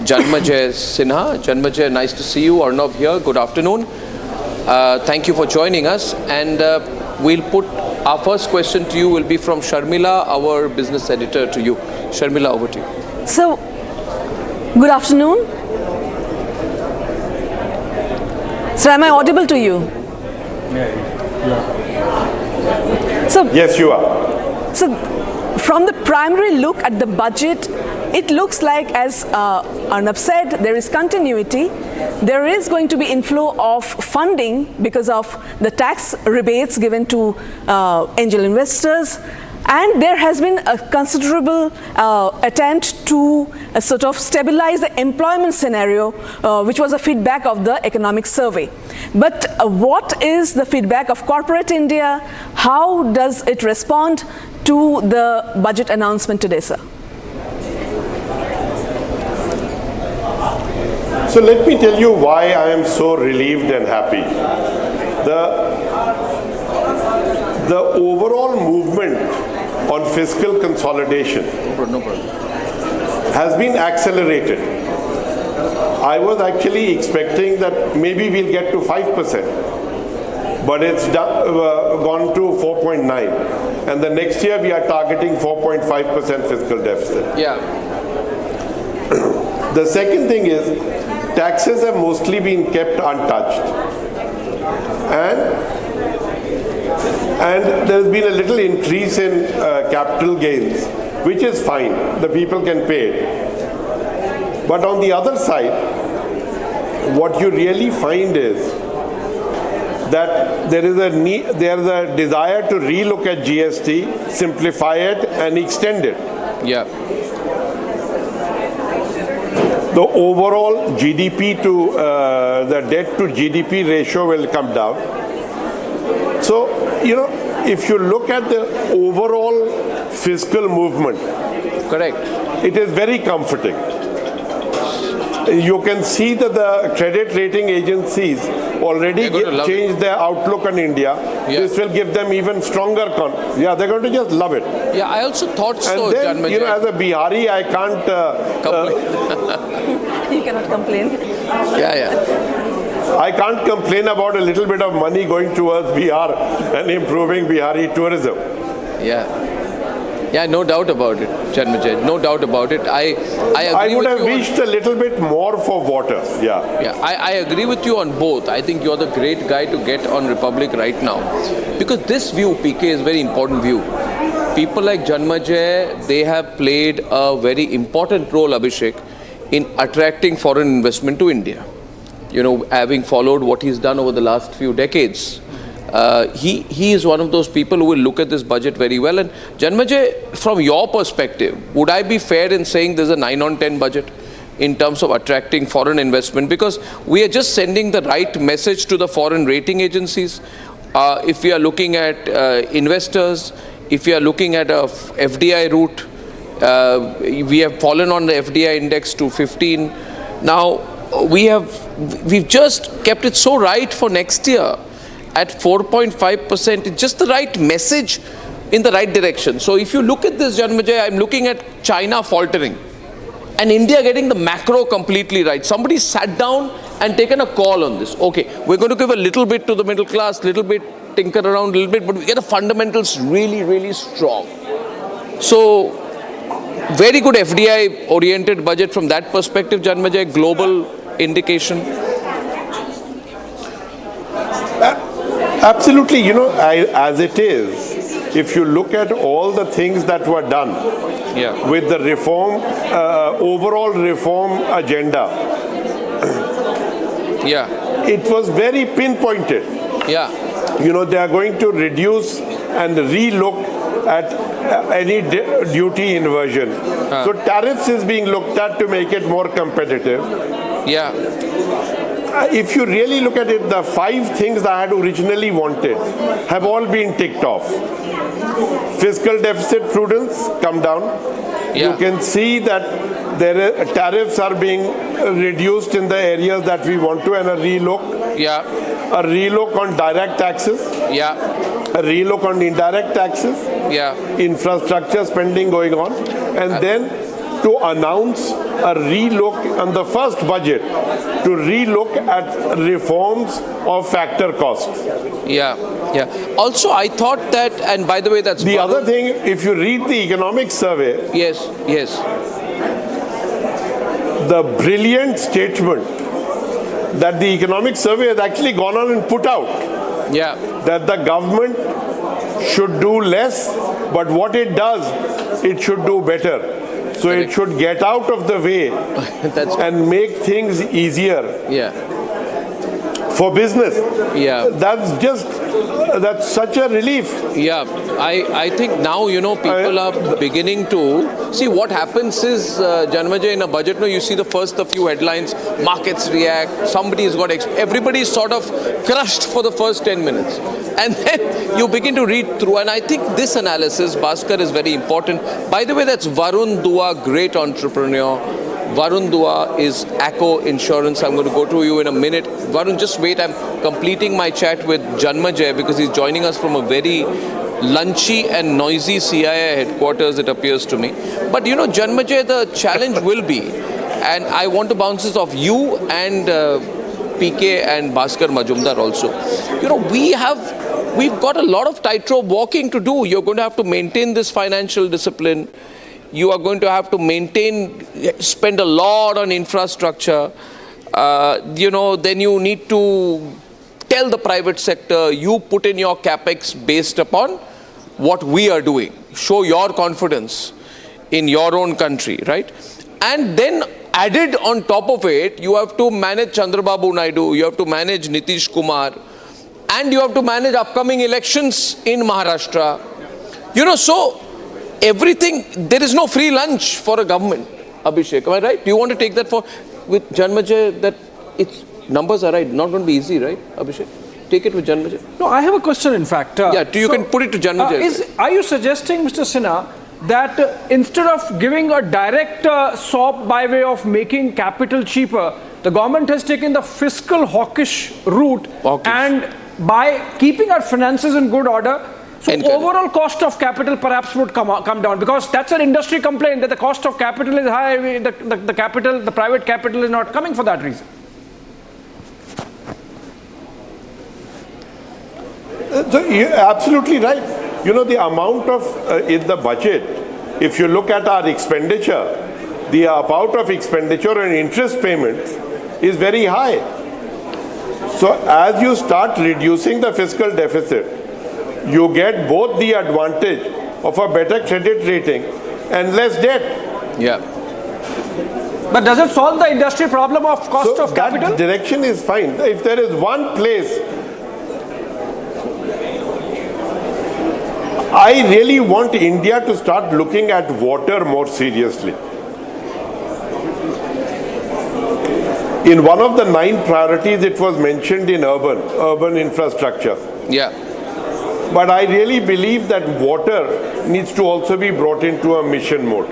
Janmajaya Sinha. Janmajaya, nice to see you. Arnab here. Good afternoon. Thank you for joining us. And we'll put our first question to you will be from Sharmila, our business editor, to you. Sharmila, over to you. So, good afternoon. So, am I audible to you? Yeah. So, Yes, you are. So, from the primary look at the budget, it looks like, as Arnab said, there is continuity. There is going to be inflow of funding because of the tax rebates given to angel investors. And there has been a considerable attempt to sort of stabilize the employment scenario, which was a feedback of the economic survey. But what is the feedback of corporate India? How does it respond to the budget announcement today, sir? So let me tell you why I am so relieved and happy. The overall movement on fiscal consolidation has been accelerated. I was actually expecting that maybe we'll get to 5%, but it's gone to 4.9%. And the next year we are targeting 4.5% fiscal deficit. Yeah. The second thing is, taxes have mostly been kept untouched. And there's been a little increase in capital gains, which is fine. The people can pay it. But on the other side, what you really find is that there is a desire to relook at GST, simplify it, and extend it. Yeah. The overall GDP to the debt to GDP ratio will come down. So, if you look at the overall fiscal movement, Correct. it is very comforting. You can see that the credit rating agencies already changed their outlook on India. Yeah. This will give them even stronger they're going to just love it. Yeah, I also thought so, And then, Janmajaya. as a Bihari, I can't... You cannot complain. Yeah. I can't complain about a little bit of money going towards Bihar and improving Bihari tourism. Yeah, no doubt about it, Janmajaya. No doubt about it. I agree I would with have you wished a little bit more for water. Yeah. I agree with you on both. I think you're the great guy to get on Republic right now. Because this view, PK, is a very important view. People like Janmajaya, they have played a very important role, Abhishek, in attracting foreign investment to India. Having followed what he's done over the last few decades, he is one of those people who will look at this budget very well. And Janmajaya, from your perspective, would I be fair in saying there's a 9 on 10 budget in terms of attracting foreign investment? Because we are just sending the right message to the foreign rating agencies. If we are looking at investors, if we are looking at a FDI route, we have fallen on the FDI index to 15. Now, we've just kept it so right for next year at 4.5%. It's just the right message in the right direction. So if you look at this, Janmajaya, I'm looking at China faltering and India getting the macro completely right. Somebody sat down and taken a call on this. Okay, we're going to give a little bit to the middle class, little bit, tinker around a little bit, but we get the fundamentals really, really strong. So, very good FDI-oriented budget from that perspective, Janmajaya, global indication. Absolutely. As it is, if you look at all the things that were done with the reform, overall reform agenda, it was very pinpointed. Yeah. They are going to reduce and relook at any duty inversion. So tariffs is being looked at to make it more competitive. Yeah. If you really look at it, the 5 things I had originally wanted have all been ticked off. Fiscal deficit prudence, come down. Yeah. You can see that tariffs are being reduced in the areas that we want to, and a relook. Yeah. A relook on direct taxes. Yeah. A relook on indirect taxes. Yeah. Infrastructure spending going on. And then to announce a relook on the first budget to relook at reforms of factor costs. Yeah, yeah. Also, I thought that, and by the way, that's the other thing. If you read the economic survey, yes, yes, the brilliant statement that the economic survey has actually gone on and put out, yeah, that the government should do less, but what it does, it should do better. So Correct. it should get out of the way and make things easier yeah, for business. yeah. That's such a relief. Yeah, I think now, people are beginning to see what happens is, Janmajaya, in a budget, you see the few headlines, markets react, everybody's sort of crushed for the first 10 minutes. And then you begin to read through, and I think this analysis, Bhaskar, is very important. By the way, that's Varun Dua, great entrepreneur. Varun Dua is ACO Insurance. I'm going to go to you in a minute. Varun, just wait. I'm completing my chat with Janmajaya because he's joining us from a very lunchy and noisy CIA headquarters, it appears to me. But, Janmajaya, the challenge will be, and I want to bounce this off you and PK and Bhaskar Majumdar also. We've got a lot of tightrope walking to do. You're going to have to maintain this financial discipline. You are going to have to spend a lot on infrastructure. Then you need to tell the private sector, you put in your capex based upon what we are doing. Show your confidence in your own country, right? And then added on top of it, you have to manage Chandrababu Naidu, you have to manage Nitish Kumar, and you have to manage upcoming elections in Maharashtra. So everything, there is no free lunch for a government, Abhishek, am I right? Do you want to take that with Janmajaya, that its numbers are right, not going to be easy, right, Abhishek? Take it with Janmajaya. No, I have a question, in fact. You can put it to Janmajaya. Are you suggesting, Mr. Sinha, that instead of giving a direct swap by way of making capital cheaper, the government has taken the fiscal hawkish route and by keeping our finances in good order, so overall cost of capital perhaps would come down, because that's an industry complaint that the cost of capital is high, the private capital is not coming for that reason. So you're absolutely right. The amount of, in the budget, if you look at our expenditure, the amount of expenditure and interest payments is very high. So as you start reducing the fiscal deficit, you get both the advantage of a better credit rating and less debt. Yeah. But does it solve the industry problem of cost of capital? That direction is fine. If there is one place I really want India to start looking at water more seriously. In one of the 9 priorities, it was mentioned in urban infrastructure. Yeah. But I really believe that water needs to also be brought into a mission mode.